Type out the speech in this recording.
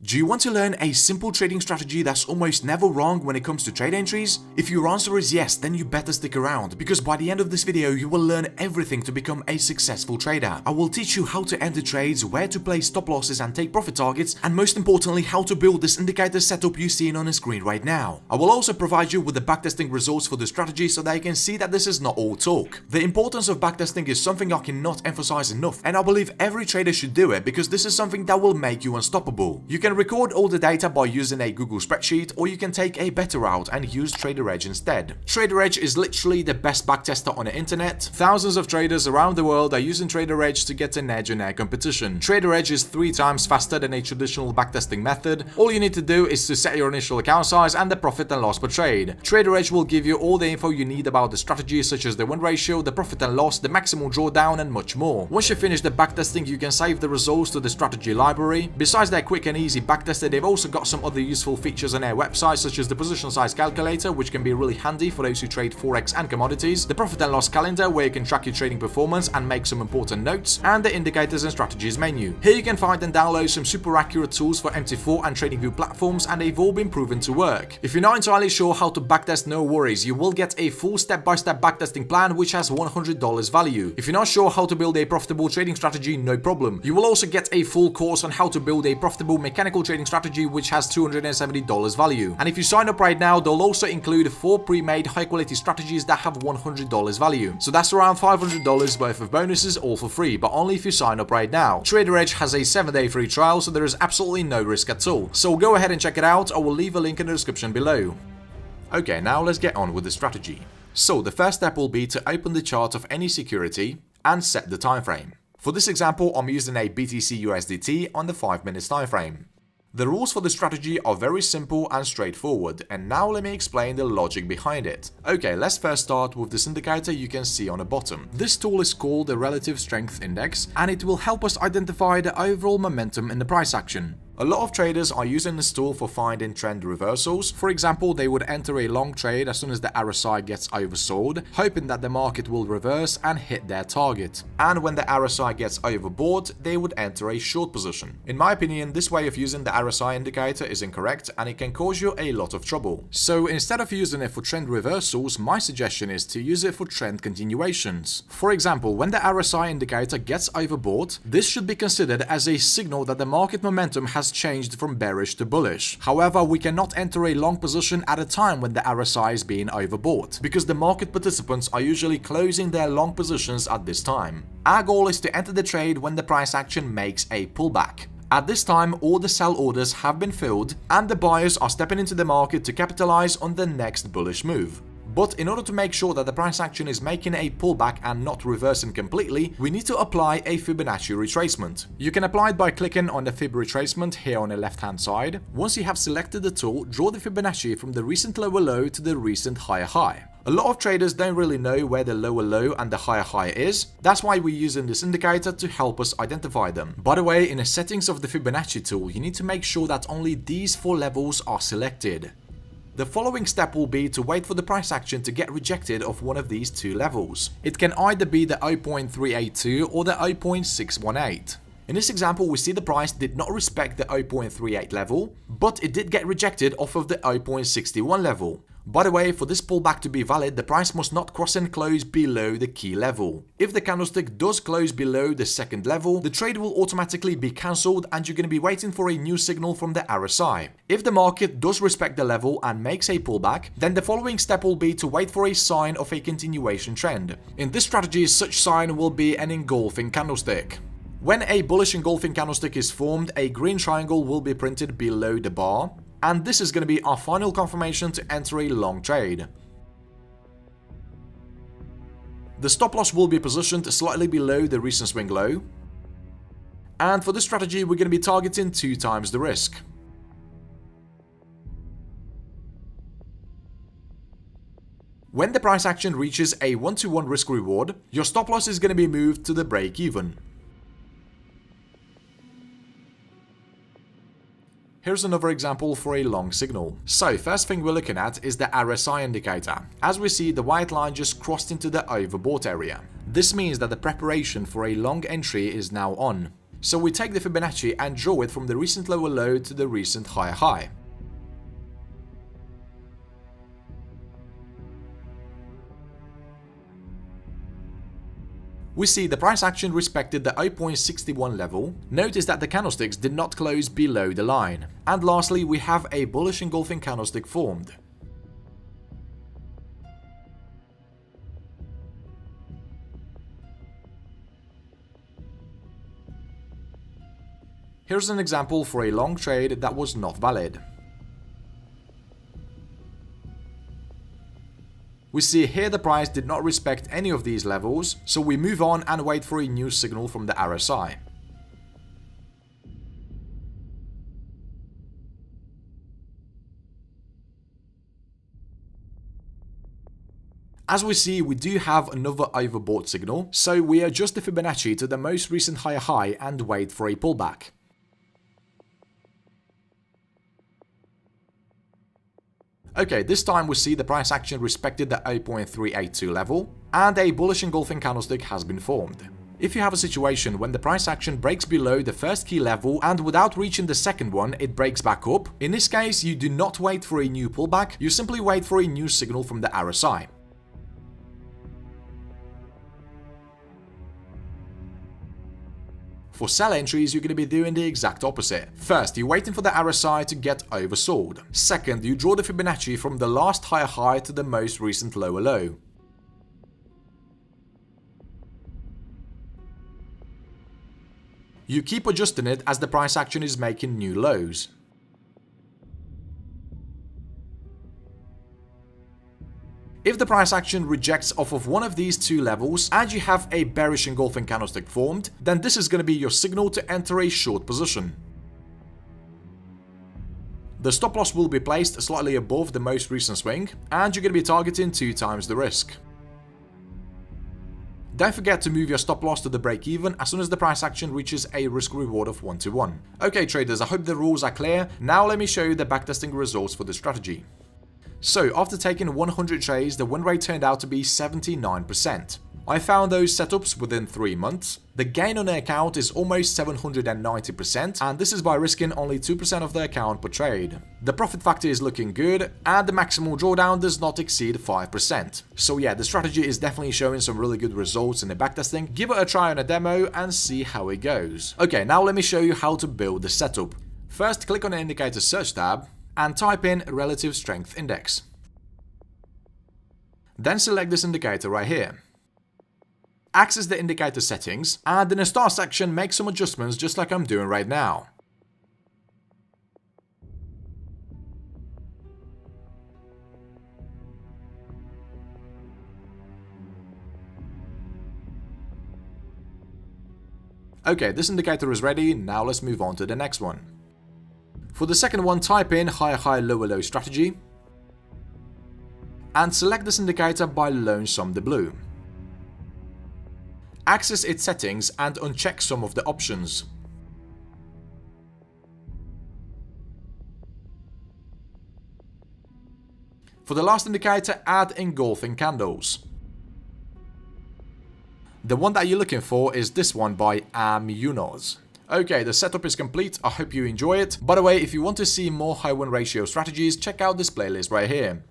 Do you want to learn a simple trading strategy that's almost never wrong when it comes to trade entries? If your answer is yes, then you better stick around, because by the end of this video you will learn everything to become a successful trader. I will teach you how to enter trades, where to place stop losses and take profit targets, and most importantly how to build this indicator setup you're seeing on the screen right now. I will also provide you with the backtesting results for the strategy so that you can see that this is not all talk. The importance of backtesting is something I cannot emphasize enough, and I believe every trader should do it because this is something that will make you unstoppable. You can record all the data by using a Google spreadsheet, or you can take a better route and use TraderEdge instead. TraderEdge is literally the best backtester on the internet. Thousands of traders around the world are using TraderEdge to get an edge in their competition. TraderEdge is 3 times faster than a traditional backtesting method. All you need to do is to set your initial account size and the profit and loss per trade. TraderEdge will give you all the info you need about the strategy, such as the win ratio, the profit and loss, the maximal drawdown, and much more. Once you finish the backtesting, you can save the results to the strategy library. Besides their quick and easy backtesting, they've also got some other useful features on their website, such as the position size calculator, which can be really handy for those who trade forex and commodities, the profit and loss calendar, where you can track your trading performance and make some important notes, and the indicators and strategies menu. Here you can find and download some super accurate tools for MT4 and TradingView platforms, and they've all been proven to work. If you're not entirely sure how to backtest, no worries, you will get a full step-by-step backtesting plan which has $100 value. If you're not sure how to build a profitable trading strategy, no problem. You will also get a full course on how to build a profitable mechanical trading strategy which has $270 value. And if you sign up right now, they'll also include 4 pre-made high-quality strategies that have $100 value. So that's around $500 worth of bonuses, all for free, but only if you sign up right now. TraderEdge has a 7-day free trial, so there is absolutely no risk at all. So go ahead and check it out. I will leave a link in the description below. Okay, now let's get on with the strategy. So the first step will be to open the chart of any security and set the time frame. For this example, I'm using a BTC USDT on the 5 minutes time frame. The rules for the strategy are very simple and straightforward, and now let me explain the logic behind it. Okay, let's first start with this indicator you can see on the bottom. This tool is called the Relative Strength Index, and it will help us identify the overall momentum in the price action. A lot of traders are using this tool for finding trend reversals. For example, they would enter a long trade as soon as the RSI gets oversold, hoping that the market will reverse and hit their target. And when the RSI gets overbought, they would enter a short position. In my opinion, this way of using the RSI indicator is incorrect, and it can cause you a lot of trouble. So instead of using it for trend reversals, my suggestion is to use it for trend continuations. For example, when the RSI indicator gets overbought, this should be considered as a signal that the market momentum has changed from bearish to bullish. However, we cannot enter a long position at a time when the RSI is being overbought, because the market participants are usually closing their long positions at this time. Our goal is to enter the trade when the price action makes a pullback. At this time, all the sell orders have been filled, and the buyers are stepping into the market to capitalize on the next bullish move. But in order to make sure that the price action is making a pullback and not reversing completely, we need to apply a Fibonacci retracement. You can apply it by clicking on the Fib retracement here on the left hand side. Once you have selected the tool, draw the Fibonacci from the recent lower low to the recent higher high. A lot of traders don't really know where the lower low and the higher high is. That's why we're using this indicator to help us identify them. By the way, in the settings of the Fibonacci tool, you need to make sure that only these 4 levels are selected. The following step will be to wait for the price action to get rejected off one of these 2 levels. It can either be the 0.382 or the 0.618. In this example, we see the price did not respect the 0.38 level, but it did get rejected off of the 0.61 level. By the way, for this pullback to be valid, the price must not cross and close below the key level. If the candlestick does close below the second level, the trade will automatically be cancelled and you're going to be waiting for a new signal from the RSI. If the market does respect the level and makes a pullback, then the following step will be to wait for a sign of a continuation trend. In this strategy, such sign will be an engulfing candlestick. When a bullish engulfing candlestick is formed, a green triangle will be printed below the bar, and this is going to be our final confirmation to enter a long trade. The stop loss will be positioned slightly below the recent swing low, and for this strategy we're going to be targeting 2 times the risk. When the price action reaches a 1-to-1 risk reward, your stop loss is going to be moved to the break even. Here's another example for a long signal. So first thing we're looking at is the RSI indicator. As we see, the white line just crossed into the overbought area. This means that the preparation for a long entry is now on. So we take the Fibonacci and draw it from the recent lower low to the recent higher high. We see the price action respected the 0.61 level. Notice that the candlesticks did not close below the line. And lastly, we have a bullish engulfing candlestick formed. Here's an example for a long trade that was not valid. We see here the price did not respect any of these levels, so we move on and wait for a new signal from the RSI. As we see, we do have another overbought signal, so we adjust the Fibonacci to the most recent higher high and wait for a pullback. Okay, this time we see the price action respected the 0.382 level, and a bullish engulfing candlestick has been formed. If you have a situation when the price action breaks below the first key level and without reaching the second one it breaks back up, in this case you do not wait for a new pullback, you simply wait for a new signal from the RSI. For sell entries, you're going to be doing the exact opposite. First, you're waiting for the RSI to get oversold. Second, you draw the Fibonacci from the last higher high to the most recent lower low. You keep adjusting it as the price action is making new lows. If the price action rejects off of one of these two levels and you have a bearish engulfing candlestick formed, then this is going to be your signal to enter a short position. The stop loss will be placed slightly above the most recent swing, and you're going to be targeting 2 times the risk. Don't forget to move your stop loss to the break even as soon as the price action reaches a risk reward of 1-to-1. Okay traders, I hope the rules are clear. Now let me show you the backtesting results for the strategy. So after taking 100 trades, the win rate turned out to be 79%. I found those setups within 3 months. The gain on the account is almost 790%, and this is by risking only 2% of the account per trade. The profit factor is looking good, and the maximal drawdown does not exceed 5%. So yeah, the strategy is definitely showing some really good results in the backtesting. Give it a try on a demo and see how it goes. Okay, now let me show you how to build the setup. First, click on the indicator search tab and type in relative strength index. Then select this indicator right here. Access the indicator settings, and in the star section make some adjustments just like I'm doing right now. Okay, this indicator is ready, now let's move on to the next one. For the second one, type in higher high lower low strategy and select this indicator by lone sum the blue. Access its settings and uncheck some of the options. For the last indicator, add engulfing candles. The one that you're looking for is this one by Munoz. Okay, the setup is complete, I hope you enjoy it. By the way, if you want to see more high win ratio strategies, check out this playlist right here.